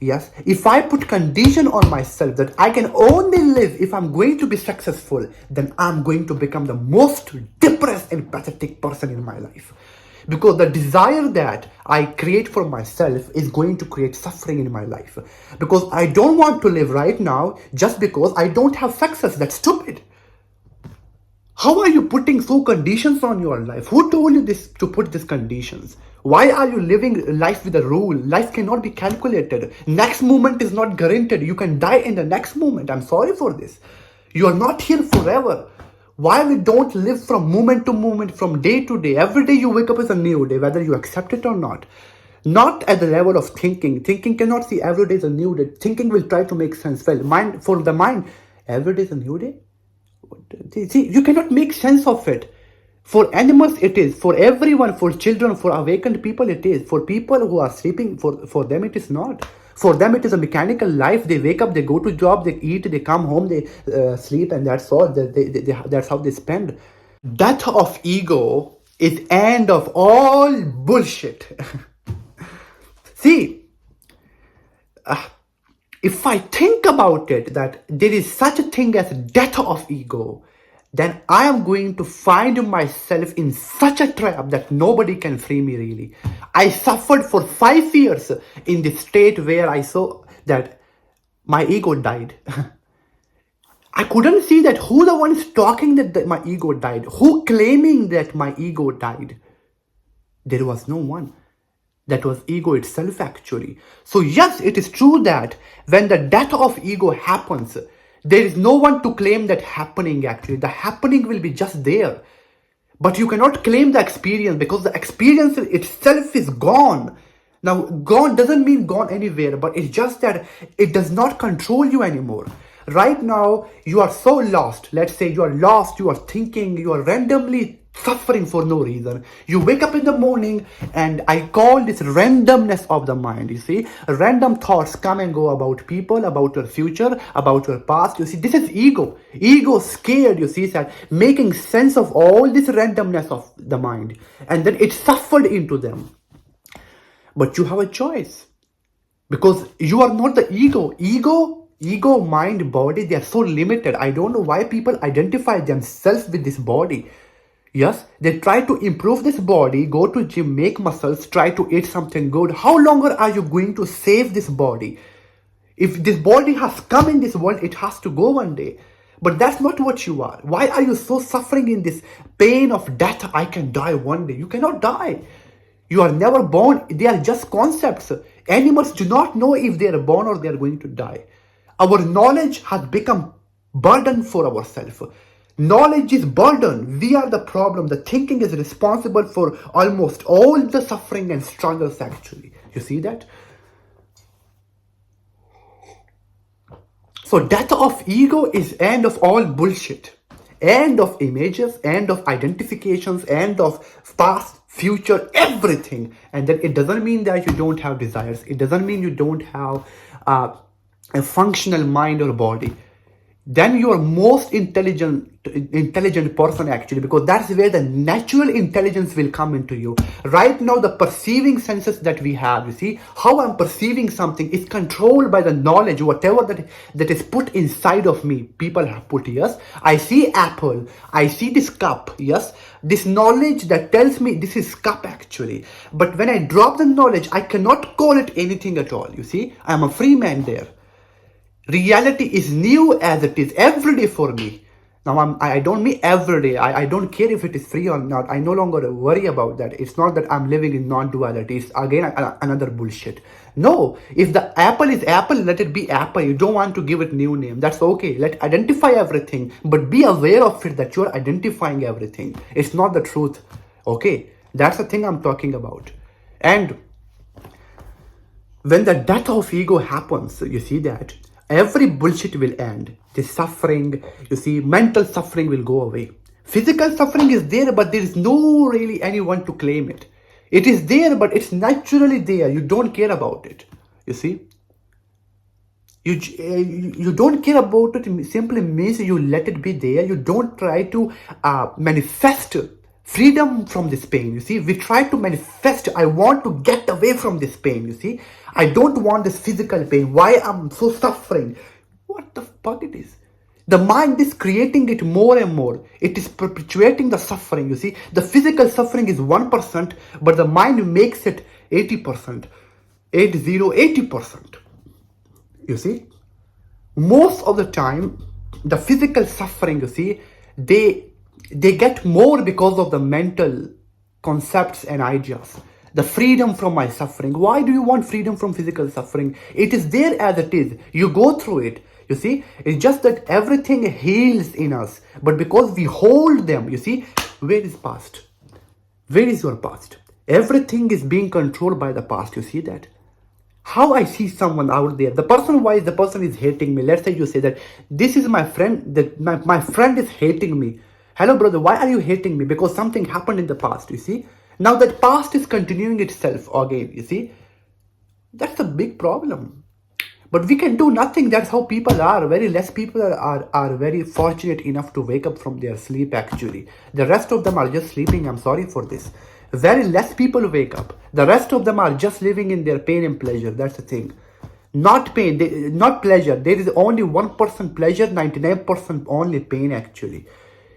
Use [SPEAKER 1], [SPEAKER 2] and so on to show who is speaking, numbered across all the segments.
[SPEAKER 1] Yes, if I put condition on myself that I can only live if I'm going to be successful, then I'm going to become the most depressed and pathetic person in my life. Because the desire that I create for myself is going to create suffering in my life. Because I don't want to live right now just because I don't have success. That's stupid. How are you putting so conditions on your life? Who told you this to put these conditions? Why are you living life with a rule? Life cannot be calculated. Next moment is not guaranteed. You can die in the next moment. I'm sorry for this. You are not here forever. Why we don't live from moment to moment, from day to day? Every day you wake up is a new day, whether you accept it or not. Not at the level of thinking. Thinking cannot see every day is a new day. Thinking will try to make sense. Well, mind, for the mind, every day is a new day. See, you cannot make sense of it. For animals, it is. For everyone, for children, for awakened people, it is. For people who are sleeping, for them, it is not. For them, it is a mechanical life. They wake up, they go to job, they eat, they come home, they sleep, and that's all. That's how they spend. Death of ego is end of all bullshit. See, if I think about it, that there is such a thing as death of ego, then I am going to find myself in such a trap that nobody can free me really. I suffered for 5 years in the state where I saw that my ego died. I couldn't see that who the one is talking that my ego died, who claiming that my ego died. There was no one. That was ego itself actually. So yes, it is true that when the death of ego happens, there is no one to claim that happening actually. The happening will be just there. But you cannot claim the experience because the experience itself is gone. Now, gone doesn't mean gone anywhere, but it's just that it does not control you anymore. Right now, you are so lost. Let's say you are lost, you are thinking, you are randomly suffering for no reason. You wake up in the morning, and I call this randomness of the mind. You see, random thoughts come and go about people, about your future, about your past. You see, this is ego. Ego scared, you see, that making sense of all this randomness of the mind. And then it suffered into them. But you have a choice. Because you are not the ego. Ego, mind, body, they are so limited. I don't know why people identify themselves with this body. Yes, they try to improve this body, go to gym, make muscles, try to eat something good. How longer are you going to save this body? If this body has come in this world, it has to go one day. But that's not what you are. Why are you so suffering in this pain of death? I can die one day. You cannot die. You are never born. They are just concepts. Animals do not know if they are born or they are going to die. Our knowledge has become burden for ourselves. Knowledge is burden. We are the problem. The thinking is responsible for almost all the suffering and struggles actually. You see that? So death of ego is end of all bullshit. End of images, end of identifications, end of past, future, everything. And then it doesn't mean that you don't have desires. It doesn't mean you don't have a functional mind or body. Then you are most intelligent person actually, because that's where the natural intelligence will come into you. Right now, the perceiving senses that we have, you see, how I'm perceiving something is controlled by the knowledge, whatever that is put inside of me. People have put, yes, I see apple, I see this cup, yes, this knowledge that tells me this is cup actually. But when I drop the knowledge, I cannot call it anything at all. You see, I'm a free man there. Reality is new as it is every day for me. Now, I don't mean every day. I don't care if it is free or not. I no longer worry about that. It's not that I'm living in non-duality. It's again another bullshit. No, if the apple is apple, let it be apple. You don't want to give it new name. That's okay. Let identify everything, but be aware of it that you're identifying everything. It's not the truth. Okay, that's the thing I'm talking about. And when the death of ego happens, you see that every bullshit will end. The suffering, you see, mental suffering will go away. Physical suffering is there, but there is no really anyone to claim it. It is there, but it's naturally there. You don't care about it. You see, you don't care about it. Simply means you let it be there. You don't try to manifest freedom from this pain. You see, we try to manifest, I want to get away from this pain. You see, I don't want this physical pain. Why I'm so suffering? What the fuck it is? The mind is creating it more and more. It is perpetuating the suffering. You see, the physical suffering is 1%, but the mind makes it 80%. 80%. You see, most of the time, the physical suffering, you see, they get more because of the mental concepts and ideas. The freedom from my suffering. Why do you want freedom from physical suffering? It is there as it is. You go through it. You see, it's just that everything heals in us. But because we hold them, you see, where is past? Where is your past? Everything is being controlled by the past. You see that? How I see someone out there, the person, why the person is hating me. Let's say you say that this is my friend, that my friend is hating me. Hello brother, why are you hating me? Because something happened in the past, you see. Now that past is continuing itself again, you see. That's a big problem. But we can do nothing. That's how people are. Very less people are very fortunate enough to wake up from their sleep actually. The rest of them are just sleeping. I'm sorry for this. Very less people wake up. The rest of them are just living in their pain and pleasure. That's the thing. Not pain, not pleasure. There is only 1% pleasure, 99% only pain actually.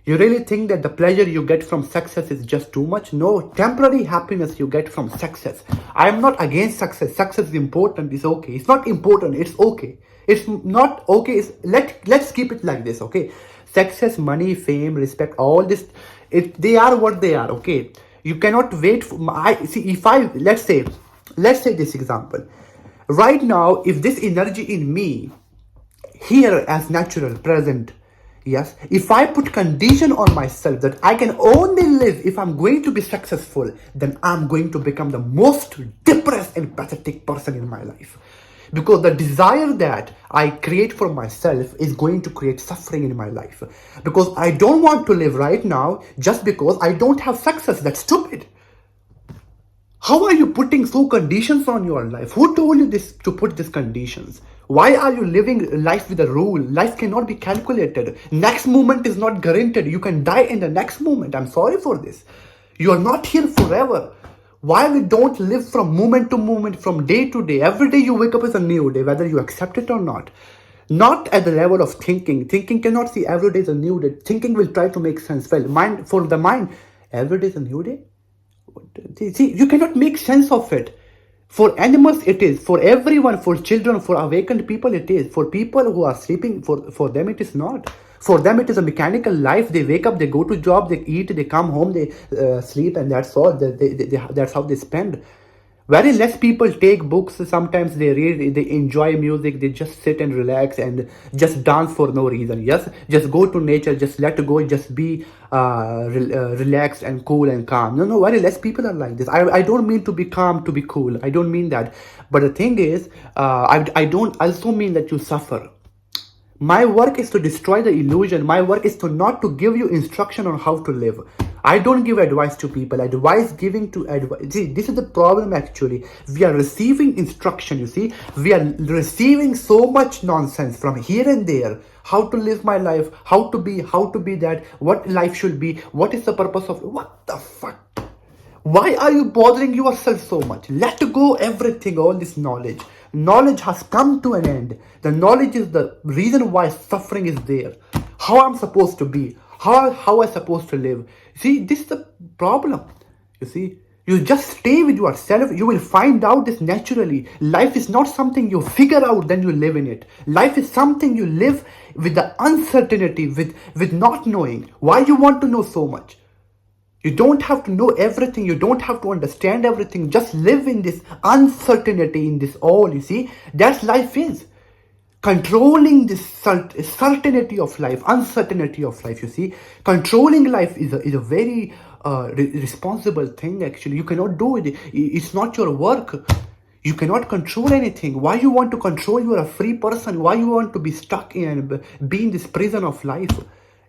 [SPEAKER 1] You really think that the pleasure you get from success is just too much? No, temporary happiness you get from success. I am not against success. Success is important, it's okay. It's not important, it's okay. It's not okay, let's keep it like this, okay? Success, money, fame, respect, all this, they are what they are, okay? You cannot wait for, let's say this example. Right now, if this energy in me, here as natural, present, yes, if I put condition on myself that I can only live if I'm going to be successful, then I'm going to become the most depressed and pathetic person in my life. Because the desire that I create for myself is going to create suffering in my life. Because I don't want to live right now just because I don't have success. That's stupid. How are you putting so conditions on your life? Who told you this to put these conditions? Why are you living life with a rule? Life cannot be calculated. Next moment is not guaranteed. You can die in the next moment. I'm sorry for this. You are not here forever. Why we don't live from moment to moment, from day to day? Every day you wake up is a new day, whether you accept it or not. Not at the level of thinking. Thinking cannot see every day is a new day. Thinking will try to make sense. Well, for the mind, every day is a new day. See, you cannot make sense of it. For animals it is, for everyone, for children, for awakened people it is, for people who are sleeping, for them it is not. For them it is a mechanical life. They wake up, they go to job, they eat, they come home, they sleep, and that's all. That's how they spend. Very less people take books. Sometimes they read, they enjoy music, they just sit and relax and just dance for no reason. Yes, just go to nature, just let go, just be relaxed and cool and calm. No, very less people are like this. I don't mean to be calm, to be cool. I don't mean that. But the thing is, I don't also mean that you suffer. My work is to destroy the illusion. My work is to not to give you instruction on how to live. I don't give advice to people. Giving to advice. See, this is the problem actually. We are receiving instruction, you see. We are receiving so much nonsense from here and there. How to live my life, how to be that, what life should be, what is the purpose of, what the fuck? Why are you bothering yourself so much? Let go everything, all this knowledge. Knowledge has come to an end. The knowledge is the reason why suffering is there. How I'm supposed to be. How I'm supposed to live. See, this is the problem. You see, you just stay with yourself. You will find out this naturally. Life is not something you figure out, then you live in it. Life is something you live with the uncertainty, with not knowing. Why you want to know so much? You don't have to know everything. You don't have to understand everything. Just live in this uncertainty, in this all, you see. That's life is. Controlling this certainty of life, uncertainty of life, you see. Controlling life is a very responsible thing actually. You cannot do it. It's not your work. You cannot control anything. Why you want to control? You are a free person. Why you want to be stuck in, be in this prison of life?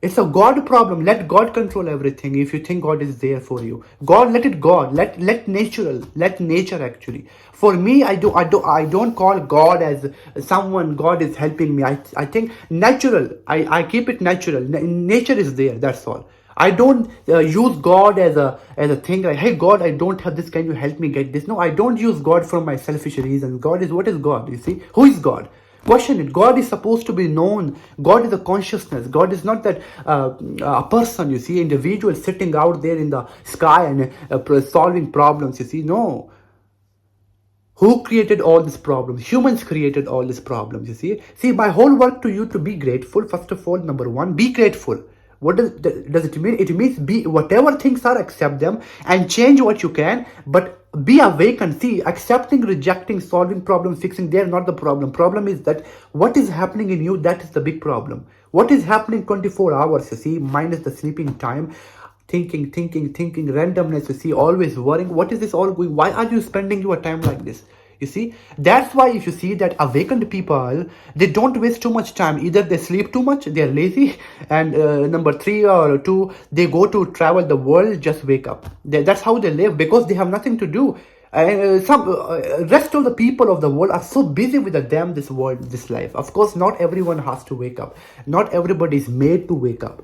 [SPEAKER 1] It's a God problem. Let God control everything. If you think God is there for you, God, let it God. Let nature actually. For me, I don't call God as someone. God is helping me. I think natural. I keep it natural. Nature is there. That's all. I don't use God as a thing like, hey God, I don't have this, can you help me get this? No, I don't use God for my selfish reasons. God is, what is God? You see, who is God? Question it. God is supposed to be known. God is a consciousness. God is not that a person, you see, individual sitting out there in the sky and solving problems. You see, no. Who created all these problems? Humans created all these problems, you see. My whole work to you to be grateful. First of all, number one, be grateful. What does it mean? It means be whatever things are, accept them and change what you can, but be awakened. See, accepting, rejecting, solving problem, fixing, they're not the problem. Problem is that what is happening in you, that is the big problem. What is happening 24 hours, you see, minus the sleeping time, thinking, randomness, you see, always worrying. What is this all going? Why are you spending your time like this? You see, that's why if you see that awakened people, they don't waste too much time. Either they sleep too much, they're lazy, and number three or two, they go to travel the world, just wake up. That's how they live, because they have nothing to do. Some rest of the people of the world are so busy with the damn this world, this life. Of course, not everyone has to wake up. Not everybody is made to wake up.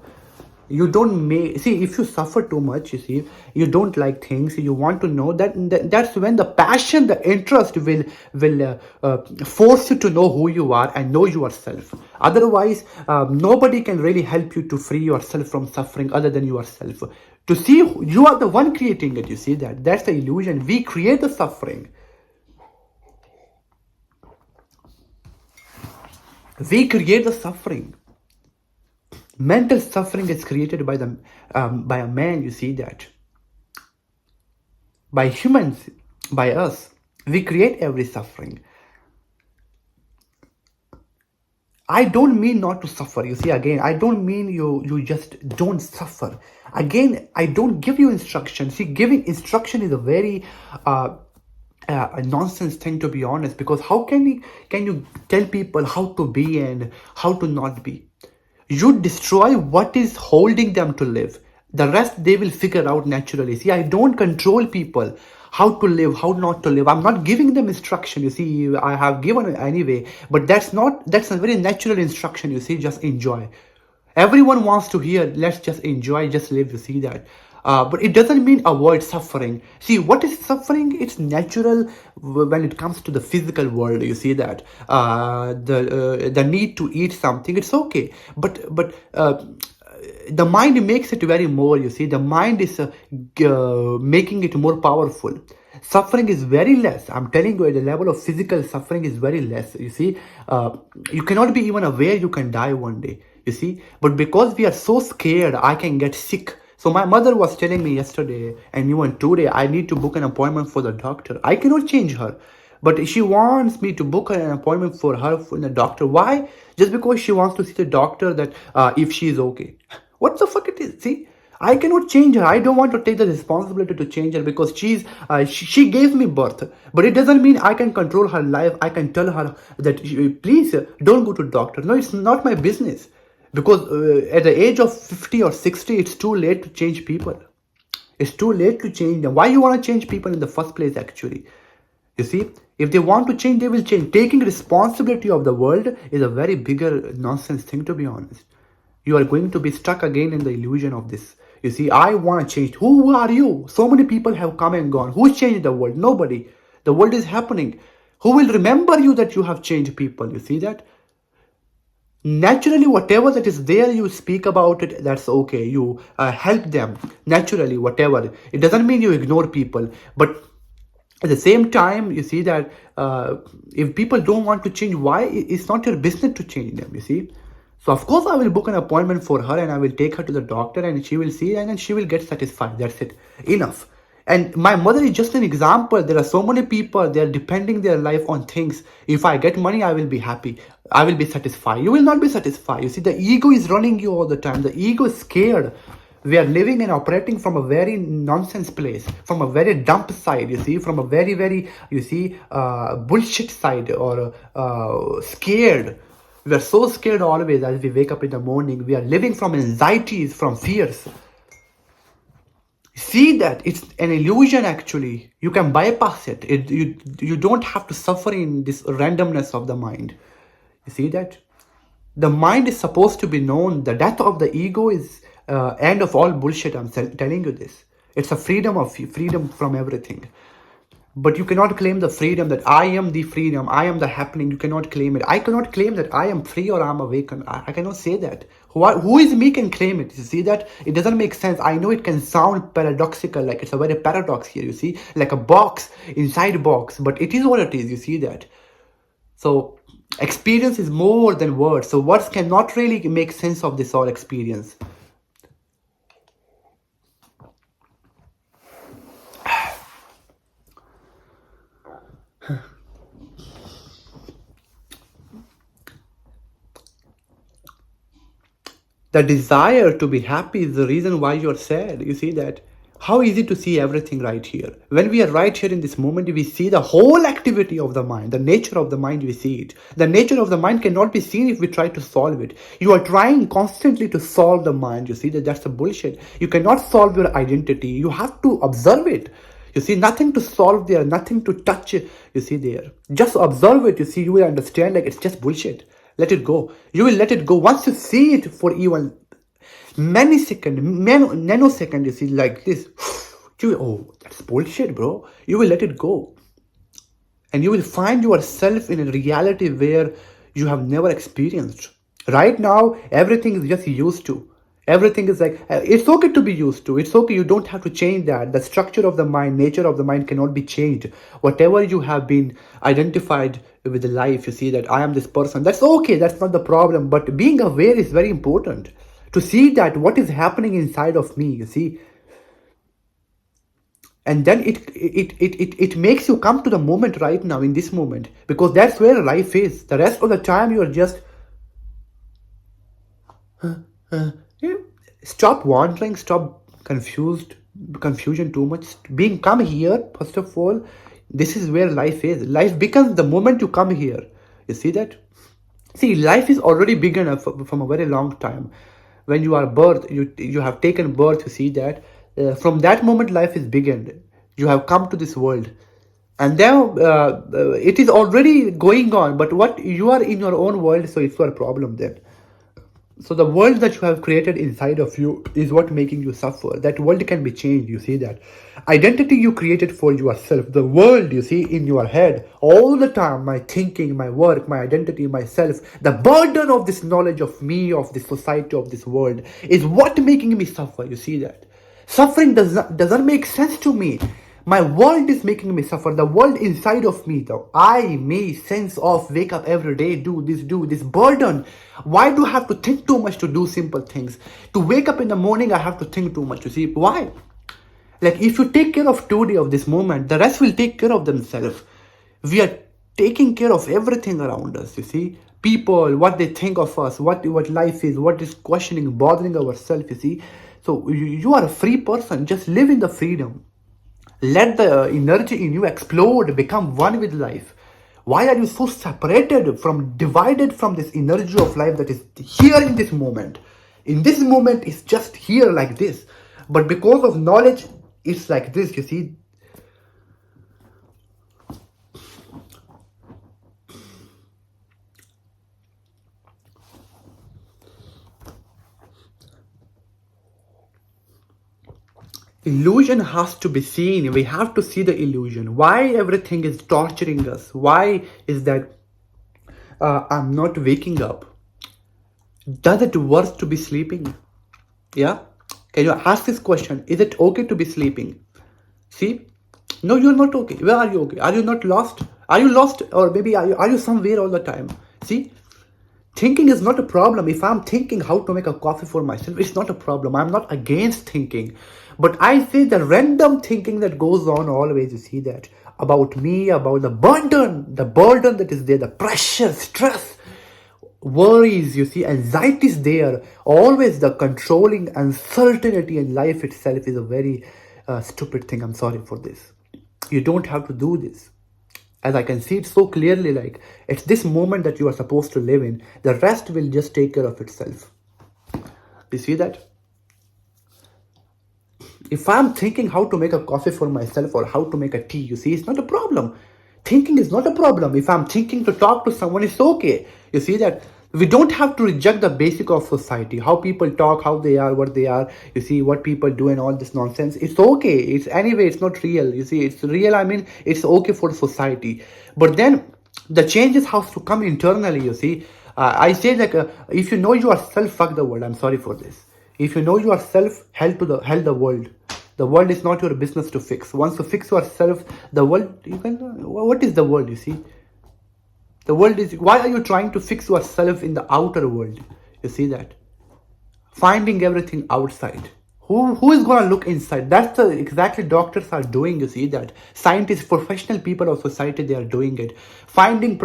[SPEAKER 1] You don't make, see, if you suffer too much, you see, you don't like things, you want to know that's when the passion, the interest will force you to know who you are and know yourself. Otherwise, nobody can really help you to free yourself from suffering other than yourself. To see you are the one creating it, you see, that's the illusion. We create the suffering. We create the suffering. Mental suffering is created by by a man, you see that. By humans, by us, we create every suffering. I don't mean not to suffer. You see, again, I don't mean you just don't suffer. Again, I don't give you instruction. See, giving instruction is a very a nonsense thing, to be honest, because how can you tell people how to be and how to not be? You destroy what is holding them to live. The rest they will figure out naturally. See, I don't control people how to live, how not to live. I'm not giving them instruction. You see, I have given anyway, but that's a very natural instruction. You see, just enjoy. Everyone wants to hear, let's just enjoy, just live. You see that. But it doesn't mean avoid suffering. See, what is suffering? It's natural when it comes to the physical world. You see that the need to eat something. It's okay, but the mind makes it very more. You see, the mind is making it more powerful. Suffering is very less. I'm telling you, at the level of physical suffering is very less. You see, you cannot be even aware you can die one day. You see, but because we are so scared, I can get sick. So my mother was telling me yesterday and even today, I need to book an appointment for the doctor. I cannot change her. But she wants me to book an appointment for her for the doctor. Why? Just because she wants to see the doctor that if she is okay. What the fuck it is? See? I cannot change her. I don't want to take the responsibility to change her because she gave me birth. But it doesn't mean I can control her life. I can tell her that please don't go to doctor. No, it's not my business. Because at the age of 50 or 60, it's too late to change people. It's too late to change them. Why you want to change people in the first place, actually? You see, if they want to change, they will change. Taking responsibility of the world is a very bigger nonsense thing, to be honest. You are going to be stuck again in the illusion of this. You see, I want to change. Who are you? So many people have come and gone. Who changed the world? Nobody. The world is happening. Who will remember you that you have changed people? You see that? Naturally, whatever that is there, you speak about it, that's okay. You help them naturally, whatever. It doesn't mean you ignore people, but at the same time, you see that if people don't want to change, why? It's not your business to change them, you see. So of course I will book an appointment for her and I will take her to the doctor and she will see and then she will get satisfied. That's it. Enough. And my mother is just an example. There are so many people, they are depending their life on things. If I get money, I will be happy. I will be satisfied. You will not be satisfied. You see, the ego is running you all the time. The ego is scared. We are living and operating from a very nonsense place, from a very dump side, you see, from a very, very, you see, bullshit side or scared. We are so scared always as we wake up in the morning. We are living from anxieties, from fears. See that it's an illusion. Actually, you can bypass it. You don't have to suffer in this randomness of the mind. You see that the mind is supposed to be known. The death of the ego is end of all bullshit. I'm telling you this. It's a freedom from everything. But you cannot claim the freedom that I am the freedom, I am the happening. You cannot claim it. I cannot claim that I am free or I'm awakened. I cannot say that. Who is me can claim it. You see that? It doesn't make sense. I know it can sound paradoxical, like it's a very paradox here, you see? Like a box, inside a box. But it is what it is, you see that? So experience is more than words. So words cannot really make sense of this all experience. The desire to be happy is the reason why you're sad. You see that? How easy to see everything right here. When we are right here in this moment, we see the whole activity of the mind, the nature of the mind, we see it. The nature of the mind cannot be seen if we try to solve it. You are trying constantly to solve the mind. You see that? That's a bullshit. You cannot solve your identity. You have to observe it. You see, nothing to solve there, nothing to touch, you see there. Just observe it, you see, you will understand like it's just bullshit. Let it go. You will let it go. Once you see it for even nanosecond, you see, like this, oh, that's bullshit, bro. You will let it go. And you will find yourself in a reality where you have never experienced. Right now, everything is just used to. Everything is like, it's okay to be used to. It's okay. You don't have to change that. The structure of the mind, nature of the mind cannot be changed. Whatever you have been identified with the life, you see that I am this person. That's okay. That's not the problem. But being aware is very important. To see that what is happening inside of me, you see. And then it makes you come to the moment right now, in this moment. Because that's where life is. The rest of the time you are just... Stop wandering, stop confusion too much. Come here, first of all. This is where life is. Life becomes the moment you come here. You see that? See, life is already begun from a very long time. When you are birth, you have taken birth, you see that. From that moment, life is begun. You have come to this world. And then it is already going on. But what you are in your own world, so it's your problem then. So the world that you have created inside of you is what making you suffer. That world can be changed, you see that. Identity you created for yourself. The world you see in your head all the time. My thinking, my work, my identity, myself. The burden of this knowledge of me, of this society, of this world is what making me suffer, you see that. Suffering doesn't make sense to me. My world is making me suffer. The world inside of me, though. Me, sense of, wake up every day, do this burden. Why do I have to think too much to do simple things? To wake up in the morning, I have to think too much. You see, why? Like, if you take care of today, of this moment, the rest will take care of themselves. We are taking care of everything around us, you see. People, what they think of us, what life is, what is questioning, bothering ourselves, you see. So, you are a free person. Just live in the freedom. Let the energy in you explode, become one with life. Why are you so divided from this energy of life that is here in this moment? In this moment, it's just here like this. But because of knowledge, it's like this, you see. Illusion has to be seen. We have to see the illusion. Why everything is torturing us? Why is that I'm not waking up? Does it worth to be sleeping? Yeah? Can you ask this question? Is it okay to be sleeping? See? No, you're not okay. Where are you okay? Are you not lost? Are you lost? Or maybe are you somewhere all the time? See? Thinking is not a problem. If I'm thinking how to make a coffee for myself, it's not a problem. I'm not against thinking. But I say the random thinking that goes on always, you see that, about me, about the burden that is there, the pressure, stress, worries, you see, anxiety is there. Always the controlling uncertainty in life itself is a very stupid thing. I'm sorry for this. You don't have to do this. As I can see it so clearly, like, it's this moment that you are supposed to live in. The rest will just take care of itself. You see that? If I'm thinking how to make a coffee for myself or how to make a tea, you see, it's not a problem. Thinking is not a problem. If I'm thinking to talk to someone, it's okay. You see that? We don't have to reject the basic of society, how people talk, how they are, what they are, you see, what people do and all this nonsense. It's okay, it's anyway, it's not real, you see, it's real, I mean, it's okay for society. But then the changes have to come internally, you see. I say like, if you know yourself, fuck the world. I'm sorry for this. If you know yourself, help the world. The world is not your business to fix. Once you fix yourself, the world, you can, what is the world, you see? The world is, why are you trying to fix yourself in the outer world? You see that? Finding everything outside. Who is gonna look inside? That's the exactly doctors are doing, you see that. Scientists, professional people of society, they are doing it. Finding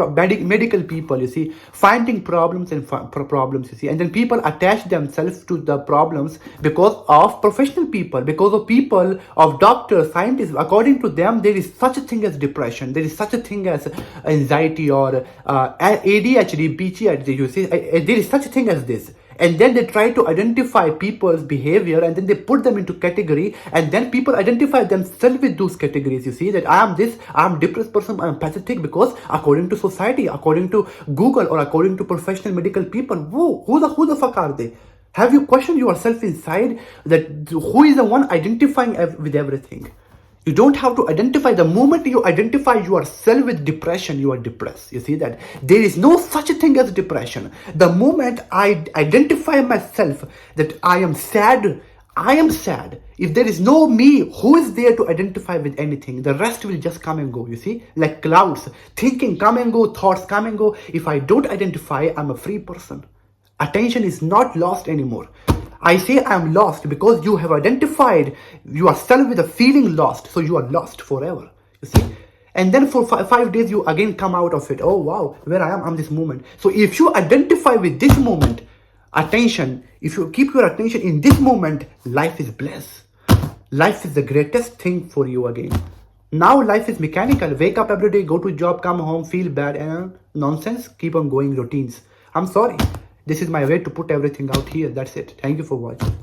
[SPEAKER 1] medical people, you see, finding problems and problems, you see, and then people attach themselves to the problems because of professional people, because of people, of doctors, scientists. According to them, there is such a thing as depression, there is such a thing as anxiety or ADHD, PTSD, you see, there is such a thing as this. And then they try to identify people's behavior, and then they put them into category, and then people identify themselves with those categories. You see that I am this, I am depressed person, I am pathetic, because according to society, according to Google, or according to professional medical people, who the fuck are they? Have you questioned yourself inside that who is the one identifying with everything? You don't have to identify. The moment you identify yourself with depression, you are depressed. You see that? There is no such a thing as depression. The moment I identify myself that I am sad, I am sad. If there is no me, who is there to identify with anything? The rest will just come and go, you see? Like clouds. Thinking come and go, thoughts come and go. If I don't identify, I'm a free person. Attention is not lost anymore. I say I am lost because you have identified yourself with a feeling lost, so you are lost forever. You see? And then for 5 days, you again come out of it. Oh wow, where I am, I'm this moment. So if you identify with this moment, attention, if you keep your attention in this moment, life is bliss. Life is the greatest thing for you again. Now life is mechanical. Wake up every day, go to job, come home, feel bad, and nonsense, keep on going routines. I'm sorry. This is my way to put everything out here. That's it. Thank you for watching.